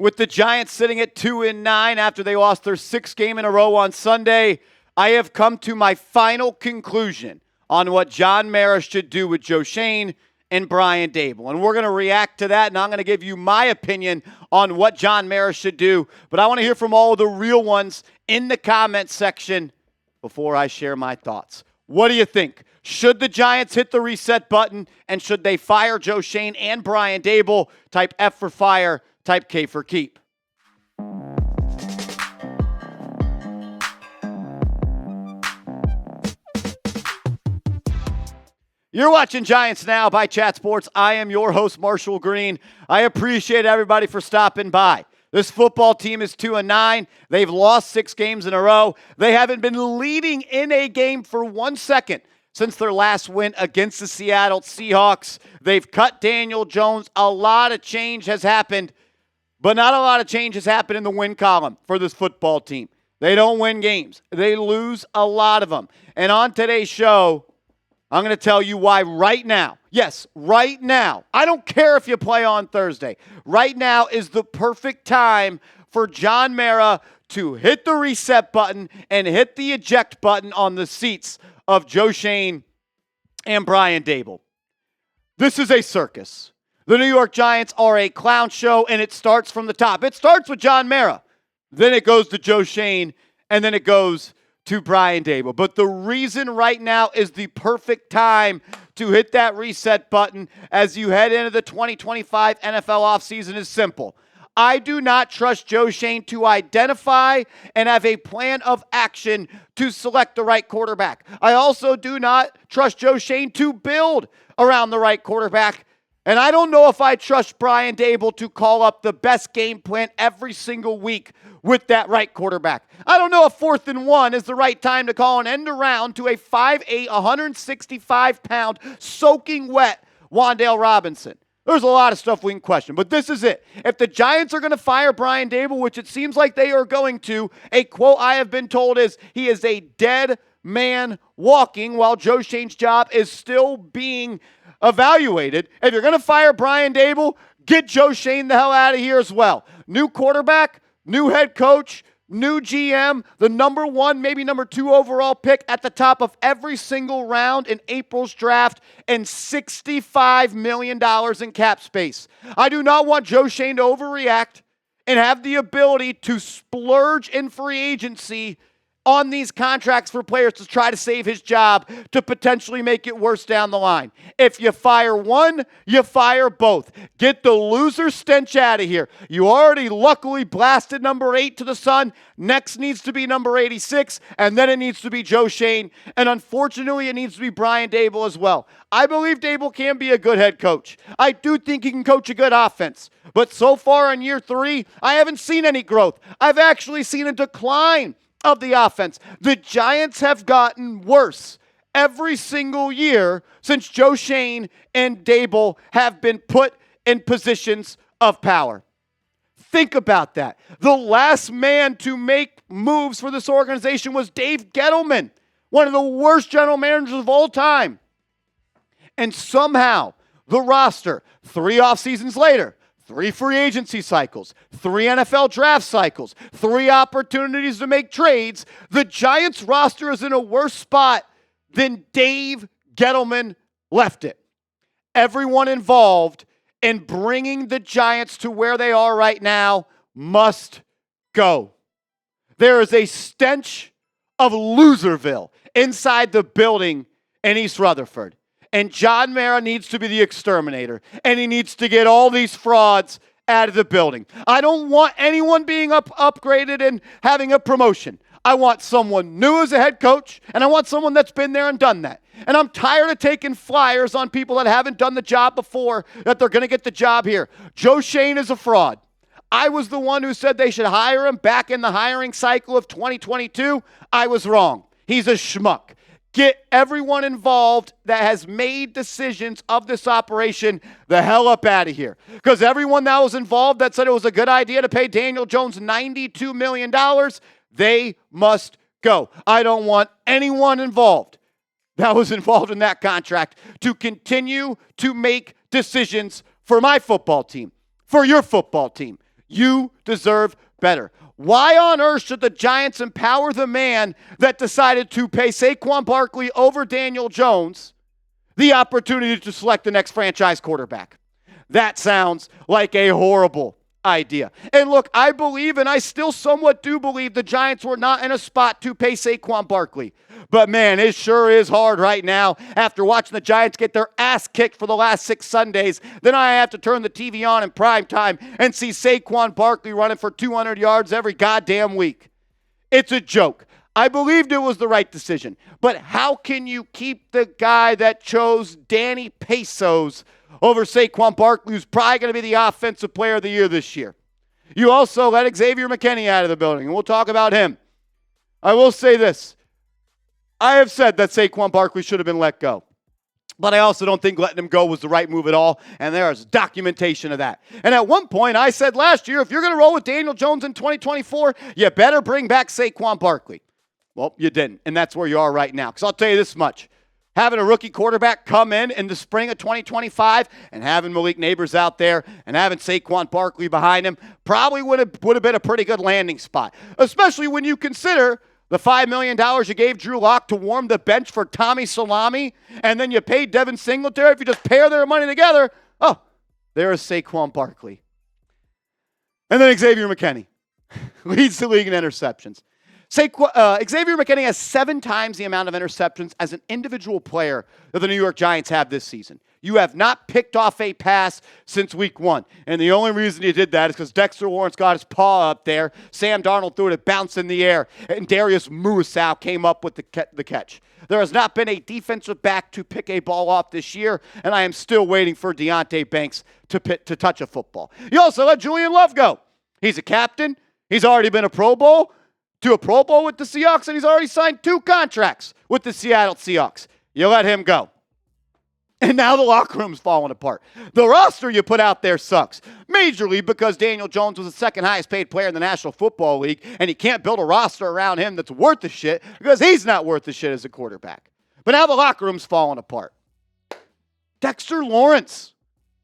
With the Giants sitting at 2-9 after they lost their sixth game in a row on Sunday, I have come to my final conclusion on what John Mara should do with Joe Schoen and Brian Daboll. And we're going to react to that, and I'm going to give you my opinion on what John Mara should do. But I want to hear from all of the real ones in the comment section before I share my thoughts. What do you think? Should the Giants hit the reset button, and should they fire Joe Schoen and Brian Daboll? Type F for fire, type K for keep. You're watching Giants Now by Chat Sports. I am your host, Marshall Green. I appreciate everybody for stopping by. This football team is 2-9. They've lost 6 games in a row. They haven't been leading in a game for 1 second since their last win against the Seattle Seahawks. They've cut Daniel Jones. A lot of change has happened, but not a lot of change has happened in the win column for this football team. They don't win games. They lose a lot of them. And on today's show, I'm going to tell you why right now. Yes, right now. I don't care if you play on Thursday. Right now is the perfect time for John Mara to hit the reset button and hit the eject button on the seats of Joe Schoen and Brian Daboll. This is a circus. The New York Giants are a clown show, and it starts from the top. It starts with John Mara. Then it goes to Joe Schoen, and then it goes to Brian Daboll. But the reason right now is the perfect time to hit that reset button as you head into the 2025 NFL offseason is simple. I do not trust Joe Schoen to identify and have a plan of action to select the right quarterback. I also do not trust Joe Schoen to build around the right quarterback. And I don't know if I trust Brian Daboll to call up the best game plan every single week with that right quarterback. I don't know if 4th and 1 is the right time to call an end around to a 5'8", 165-pound, soaking wet Wan'Dale Robinson. There's a lot of stuff we can question, but this is it. If the Giants are going to fire Brian Daboll, which it seems like they are going to, a quote I have been told is, he is a dead man walking while Joe Schoen's job is still being evaluated. If you're going to fire Brian Daboll, get Joe Schoen the hell out of here as well. New quarterback, new head coach, new GM, the number 1, maybe number 2 overall pick at the top of every single round in April's draft, and $65 million in cap space. I do not want Joe Schoen to overreact and have the ability to splurge in free agency on these contracts for players to try to save his job, to potentially make it worse down the line. If you fire one, you fire both. Get the loser stench out of here. You already luckily blasted number 8 to the sun. Next needs to be number 86, and then it needs to be Joe Schoen. And unfortunately, it needs to be Brian Daboll as well. I believe Daboll can be a good head coach. I do think he can coach a good offense. But so far in year 3, I haven't seen any growth. I've actually seen a decline of the offense. The Giants have gotten worse every single year since Joe Schoen and Daboll have been put in positions of power. Think about that. The last man to make moves for this organization was Dave Gettleman, one of the worst general managers of all time. And somehow the roster, 3 off seasons later, 3 free agency cycles, 3 NFL draft cycles, 3 opportunities to make trades, the Giants roster is in a worse spot than Dave Gettleman left it. Everyone involved in bringing the Giants to where they are right now must go. There is a stench of Loserville inside the building in East Rutherford. And John Mara needs to be the exterminator. And he needs to get all these frauds out of the building. I don't want anyone being upgraded and having a promotion. I want someone new as a head coach, and I want someone that's been there and done that. And I'm tired of taking flyers on people that haven't done the job before, that they're going to get the job here. Joe Schoen is a fraud. I was the one who said they should hire him back in the hiring cycle of 2022. I was wrong. He's a schmuck. Get everyone involved that has made decisions of this operation the hell up out of here. Because everyone that was involved that said it was a good idea to pay Daniel Jones $92 million, they must go. I don't want anyone involved that was involved in that contract to continue to make decisions for my football team, for your football team. You deserve better. Why on earth should the Giants empower the man that decided to pay Saquon Barkley over Daniel Jones the opportunity to select the next franchise quarterback? That sounds like a horrible idea. And look, I believe, and I still somewhat do believe, the Giants were not in a spot to pay Saquon Barkley. But man, it sure is hard right now after watching the Giants get their ass kicked for the last 6 Sundays. Then I have to turn the TV on in prime time and see Saquon Barkley running for 200 yards every goddamn week. It's a joke. I believed it was the right decision. But how can you keep the guy that chose Danny Pesos over Saquon Barkley, who's probably going to be the offensive player of the year this year? You also let Xavier McKinney out of the building, and we'll talk about him. I will say this. I have said that Saquon Barkley should have been let go. But I also don't think letting him go was the right move at all, and there is documentation of that. And at one point, I said last year, if you're going to roll with Daniel Jones in 2024, you better bring back Saquon Barkley. Well, you didn't, and that's where you are right now. Because I'll tell you this much. Having a rookie quarterback come in the spring of 2025 and having Malik Neighbors out there and having Saquon Barkley behind him probably would have been a pretty good landing spot, especially when you consider the $5 million you gave Drew Lock to warm the bench for Tommy Salami, and then you paid Devin Singletary. If you just pair their money together, oh, there is Saquon Barkley. And then Xavier McKinney leads the league in interceptions. Xavier McKinney has 7 times the amount of interceptions as an individual player that the New York Giants have this season. You have not picked off a pass since week 1. And the only reason you did that is because Dexter Lawrence got his paw up there. Sam Darnold threw it, it bounced in the air. And Darius Muasau came up with the catch. There has not been a defensive back to pick a ball off this year. And I am still waiting for Deonte Banks to touch a football. You also let Julian Love go. He's a captain. He's already been a Pro Bowl. To a Pro Bowl with the Seahawks, and he's already signed 2 contracts with the Seattle Seahawks. You let him go. And now the locker room's falling apart. The roster you put out there sucks. Majorly because Daniel Jones was the second highest paid player in the National Football League, and you can't build a roster around him that's worth the shit because he's not worth the shit as a quarterback. But now the locker room's falling apart. Dexter Lawrence,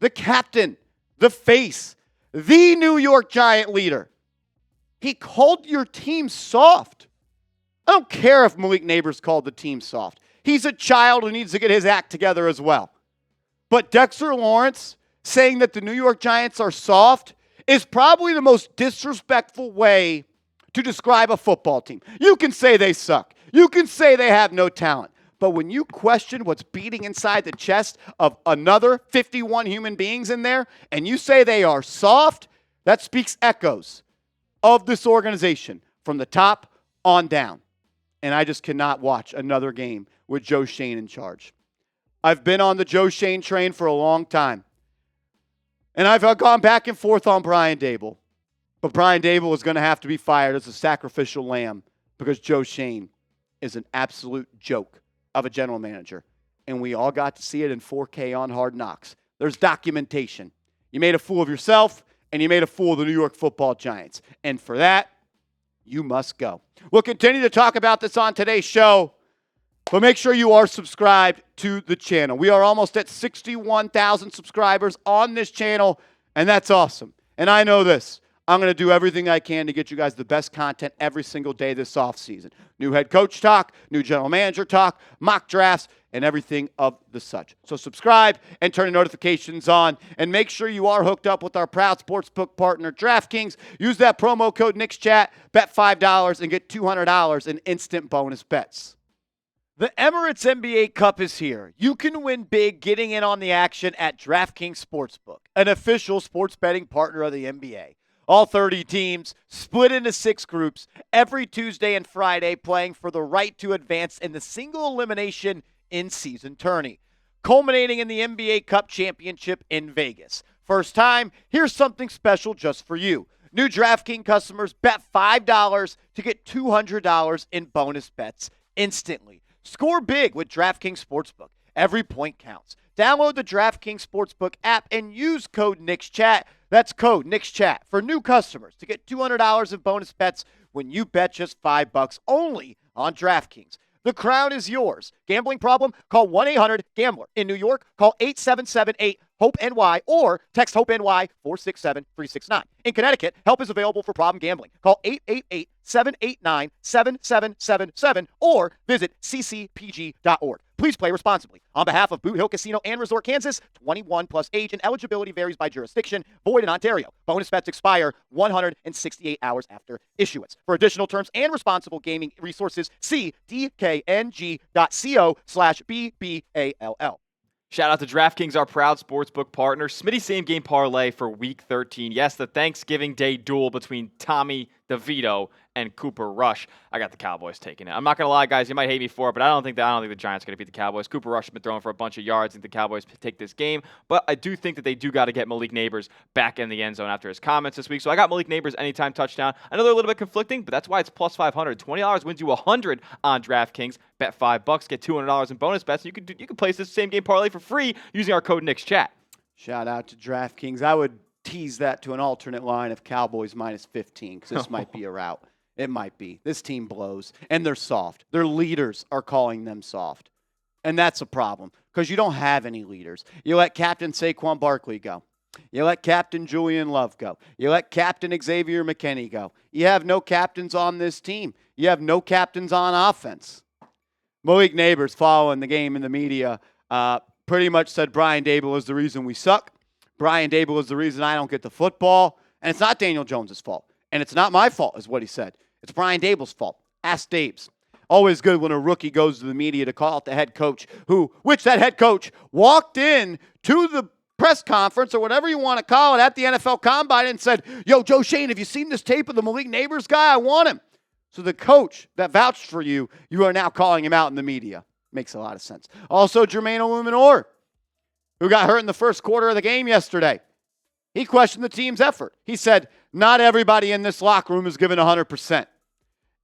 the captain, the face, the New York Giant leader. He called your team soft. I don't care if Malik Neighbors called the team soft. He's a child who needs to get his act together as well. But Dexter Lawrence saying that the New York Giants are soft is probably the most disrespectful way to describe a football team. You can say they suck. You can say they have no talent. But when you question what's beating inside the chest of another 51 human beings in there, and you say they are soft, that speaks echoes of this organization from the top on down. And I just cannot watch another game with Joe Schoen in charge. I've been on the Joe Schoen train for a long time. And I've gone back and forth on Brian Daboll. But Brian Daboll is going to have to be fired as a sacrificial lamb because Joe Schoen is an absolute joke of a general manager. And we all got to see it in 4K on Hard Knocks. There's documentation. You made a fool of yourself, and you made a fool of the New York Football Giants. And for that, you must go. We'll continue to talk about this on today's show, but make sure you are subscribed to the channel. We are almost at 61,000 subscribers on this channel, and that's awesome. And I know this. I'm going to do everything I can to get you guys the best content every single day this offseason. New head coach talk, new general manager talk, mock drafts, and everything of the such. So subscribe and turn the notifications on, and make sure you are hooked up with our proud sportsbook partner, DraftKings. Use that promo code NIXCHAT, bet $5, and get $200 in instant bonus bets. The Emirates NBA Cup is here. You can win big getting in on the action at DraftKings Sportsbook, an official sports betting partner of the NBA. All 30 teams split into 6 groups every Tuesday and Friday, playing for the right to advance in the single elimination in-season tourney, culminating in the NBA Cup Championship in Vegas. First time, here's something special just for you. New DraftKings customers bet $5 to get $200 in bonus bets instantly. Score big with DraftKings Sportsbook. Every point counts. Download the DraftKings Sportsbook app and use code NIXCHAT. That's code NIXCHAT for new customers to get $200 in bonus bets when you bet just $5 only on DraftKings. The crown is yours. Gambling problem? Call 1-800-GAMBLER. In New York, call 877-8-HOPE-NY or text HOPE-NY 467-369. In Connecticut, help is available for problem gambling. Call 888-789-7777 or visit ccpg.org. Please play responsibly. On behalf of Boot Hill Casino and Resort Kansas, 21 plus age and eligibility varies by jurisdiction. Void in Ontario. Bonus bets expire 168 hours after issuance. For additional terms and responsible gaming resources, see dkng.co/BBALL. Shout out to DraftKings, our proud sportsbook partner. Smitty same game parlay for Week 13. Yes, the Thanksgiving Day duel between Tommy DeVito and Cooper Rush. I got the Cowboys taking it. I'm not gonna lie, guys. You might hate me for it, but I don't think the Giants are gonna beat the Cowboys. Cooper Rush has been throwing for a bunch of yards. I think the Cowboys take this game, but I do think that they do got to get Malik Neighbors back in the end zone after his comments this week. So I got Malik Neighbors anytime touchdown. I know they're a little bit conflicting, but that's why it's plus 500. $20 wins you $100 on DraftKings. Bet $5, get $200 in bonus bets. And you can place this same game parlay for free using our code NIXCHAT. Shout out to DraftKings. I would tease that to an alternate line of Cowboys minus 15 because this might be a route. It might be. This team blows, and they're soft. Their leaders are calling them soft, and that's a problem because you don't have any leaders. You let Captain Saquon Barkley go. You let Captain Julian Love go. You let Captain Xavier McKinney go. You have no captains on this team. You have no captains on offense. Malik Neighbors, following the game in the media, pretty much said Brian Daboll is the reason we suck. Brian Daboll is the reason I don't get the football. And it's not Daniel Jones' fault. And it's not my fault, is what he said. It's Brian Daboll's fault. Ask Dave's. Always good when a rookie goes to the media to call out the head coach, which that head coach walked in to the press conference or whatever you want to call it at the NFL Combine and said, yo, Joe Schoen, have you seen this tape of the Malik Neighbors guy? I want him. So the coach that vouched for you, you are now calling him out in the media. Makes a lot of sense. Also, Jermaine Illuminor, who got hurt in the first quarter of the game yesterday. He questioned the team's effort. He said, not everybody in this locker room is given 100%.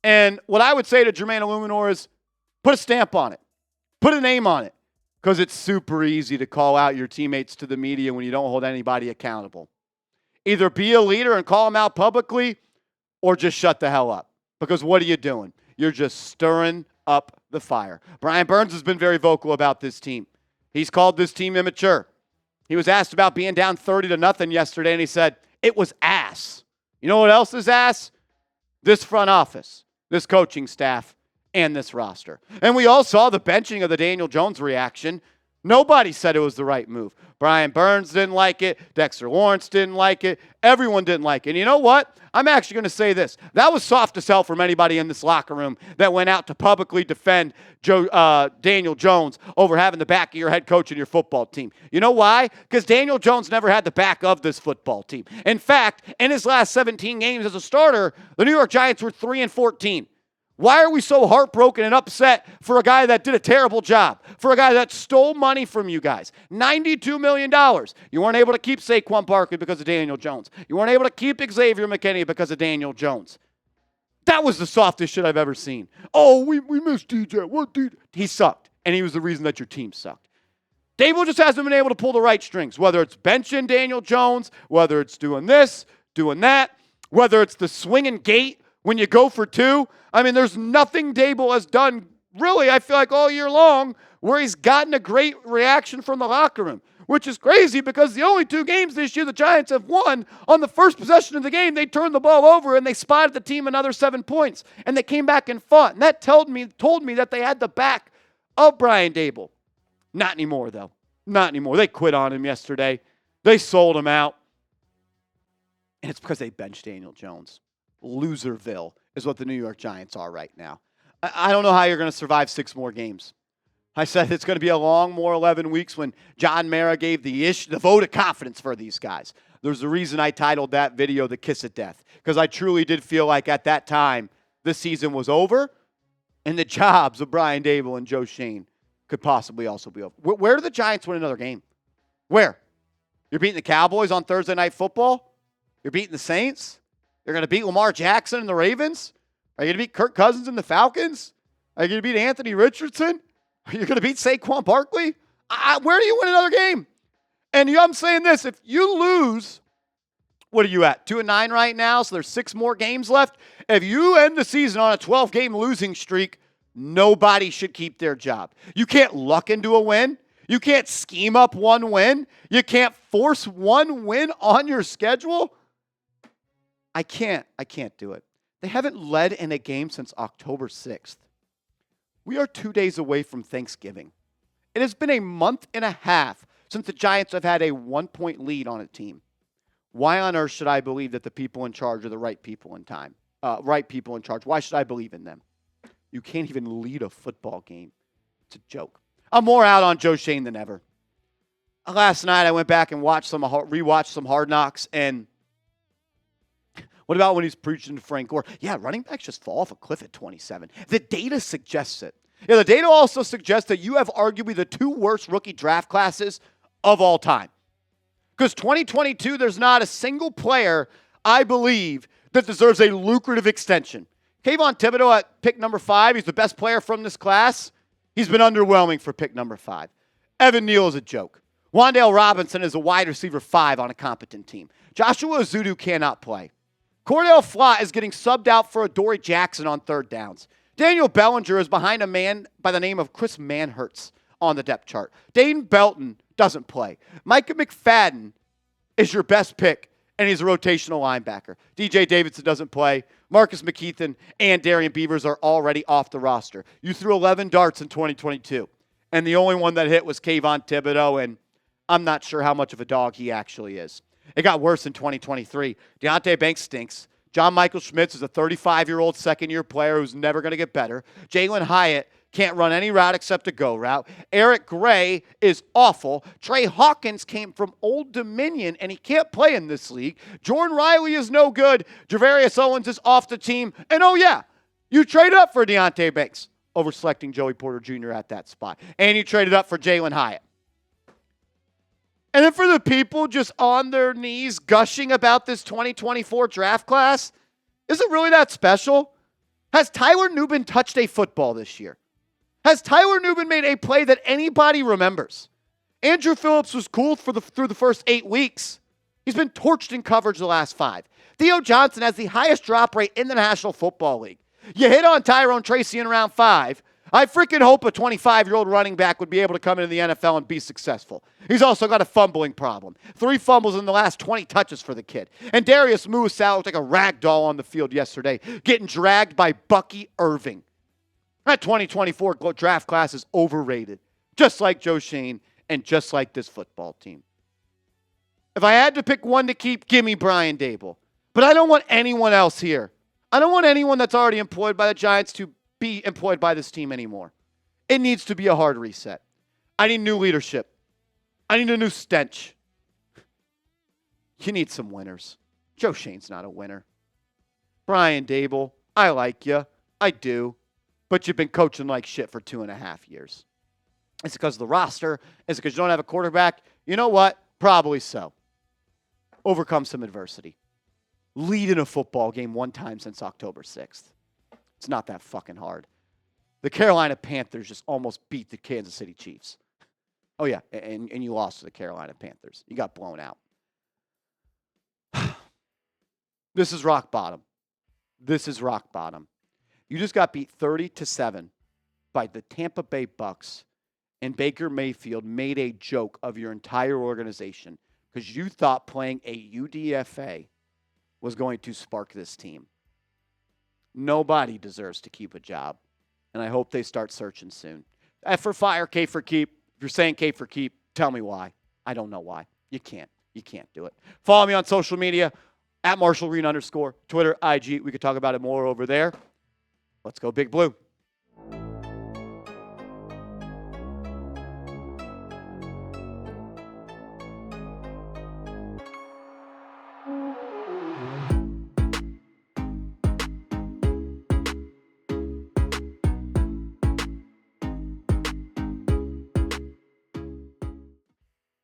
And what I would say to Jermaine Illuminor is put a stamp on it. Put a name on it. Because it's super easy to call out your teammates to the media when you don't hold anybody accountable. Either be a leader and call them out publicly or just shut the hell up. Because what are you doing? You're just stirring up the fire. Brian Burns has been very vocal about this team. He's called this team immature. He was asked about being down 30-0 yesterday, and he said, it was ass. You know what else is ass? This front office, this coaching staff, and this roster. And we all saw the benching of the Daniel Jones reaction. Nobody said it was the right move. Brian Burns didn't like it. Dexter Lawrence didn't like it. Everyone didn't like it. And you know what? I'm actually going to say this. That was soft as hell from anybody in this locker room that went out to publicly defend Daniel Jones over having the back of your head coach and your football team. You know why? Because Daniel Jones never had the back of this football team. In fact, in his last 17 games as a starter, the New York Giants were 3-14. Why are we so heartbroken and upset for a guy that did a terrible job, for a guy that stole money from you guys? $92 million. You weren't able to keep Saquon Barkley because of Daniel Jones. You weren't able to keep Xavier McKinney because of Daniel Jones. That was the softest shit I've ever seen. Oh, we missed DJ. What DJ? He sucked, and he was the reason that your team sucked. Daboll just hasn't been able to pull the right strings, whether it's benching Daniel Jones, whether it's doing this, doing that, whether it's the swinging gate when you go for two. I mean, there's nothing Daboll has done, really, I feel like all year long, where he's gotten a great reaction from the locker room, which is crazy because the only two games this year the Giants have won, on the first possession of the game, they turned the ball over and they spotted the team another 7 points, and they came back and fought. And that told me that they had the back of Brian Daboll. Not anymore, though. Not anymore. They quit on him yesterday. They sold him out. And it's because they benched Daniel Jones. Loserville is what the New York Giants are right now. I don't know how you're going to survive 6 more games. I said it's going to be a long more 11 weeks when John Mara gave the vote of confidence for these guys. There's a reason I titled that video The Kiss of Death, because I truly did feel like at that time the season was over and the jobs of Brian Daboll and Joe Schoen could possibly also be over. Where do the Giants win another game? Where? You're beating the Cowboys on Thursday Night Football? You're beating the Saints? You're going to beat Lamar Jackson and the Ravens? Are you going to beat Kirk Cousins and the Falcons? Are you going to beat Anthony Richardson? Are you going to beat Saquon Barkley? Where do you win another game? And I'm saying this, if you lose, what are you at? 2-9 right now, so there's 6 more games left. If you end the season on a 12-game losing streak, Nobody should keep their job. You can't luck into a win. You can't scheme up one win. You can't force one win on your schedule. I can't do it. They haven't led in a game since October 6th. We are 2 days away from Thanksgiving. It has been a month and a half since the Giants have had a 1-point lead on a team. Why on earth should I believe that the people in charge are the right people in time? Right people in charge. Why should I believe in them? You can't even lead a football game. It's a joke. I'm more out on Joe Schoen than ever. Last night I went back and rewatched some Hard Knocks, and what about when he's preaching to Frank Gore? Yeah, running backs just fall off a cliff at 27. The data suggests it. Yeah, the data also suggests that you have arguably the 2 worst rookie draft classes of all time. Because 2022, there's not a single player, I believe, that deserves a lucrative extension. Kayvon Thibodeau at pick number 5, he's the best player from this class. He's been underwhelming for pick number 5. Evan Neal is a joke. Wan'Dale Robinson is a wide receiver 5 on a competent team. Joshua Ezeudu cannot play. Cordell Flott is getting subbed out for Adoree Jackson on 3rd downs. Daniel Bellinger is behind a man by the name of Chris Manhertz on the depth chart. Dane Belton doesn't play. Micah McFadden is your best pick, and he's a rotational linebacker. DJ Davidson doesn't play. Marcus McKeithen and Darian Beavers are already off the roster. You threw 11 darts in 2022, and the only one that hit was Kayvon Thibodeau, and I'm not sure how much of a dog he actually is. It got worse in 2023. Deonte Banks stinks. John Michael Schmitz is a 35-year-old second-year player who's never going to get better. Jalen Hyatt can't run any route except a go route. Eric Gray is awful. Trey Hawkins came from Old Dominion, and he can't play in this league. Jordan Riley is no good. Javarius Owens is off the team. And oh, yeah, you traded up for Deonte Banks over selecting Joey Porter Jr. at that spot. And you traded up for Jalen Hyatt. And then for the people just on their knees gushing about this 2024 draft class, is it really that special? Has Tyler Nubin touched a football this year? Has Tyler Nubin made a play that anybody remembers? Andrew Phillips was cool through the first 8 weeks. He's been torched in coverage the last 5. Theo Johnson has the highest drop rate in the National Football League. You hit on Tyrone Tracy in round 5. I freaking hope a 25-year-old running back would be able to come into the NFL and be successful. He's also got a fumbling problem. 3 fumbles in the last 20 touches for the kid. And Darius Moose looked like a rag doll on the field yesterday, getting dragged by Bucky Irving. That 2024 draft class is overrated, just like Joe Schoen and just like this football team. If I had to pick one to keep, give me Brian Daboll. But I don't want anyone else here. I don't want anyone that's already employed by the Giants to be employed by this team anymore. It needs to be a hard reset. I need new leadership. I need a new stench. You need some winners. Joe Schoen's not a winner. Brian Daboll, I like you. I do. But you've been coaching like shit for 2.5 years. Is it because of the roster? Is it because you don't have a quarterback? You know what? Probably so. Overcome some adversity. Lead in a football game one time since October 6th. It's not that fucking hard. The Carolina Panthers just almost beat the Kansas City Chiefs. Oh, yeah, and you lost to the Carolina Panthers. You got blown out. This is rock bottom. This is rock bottom. You just got beat 30-7 by the Tampa Bay Bucs, and Baker Mayfield made a joke of your entire organization because you thought playing a UDFA was going to spark this team. Nobody deserves to keep a job, and I hope they start searching soon. F for fire, K for keep. If you're saying K for keep, tell me why. I don't know why. You can't. You can't do it. Follow me on social media, @MarshallGreen_, Twitter, IG. We could talk about it more over there. Let's go Big Blue.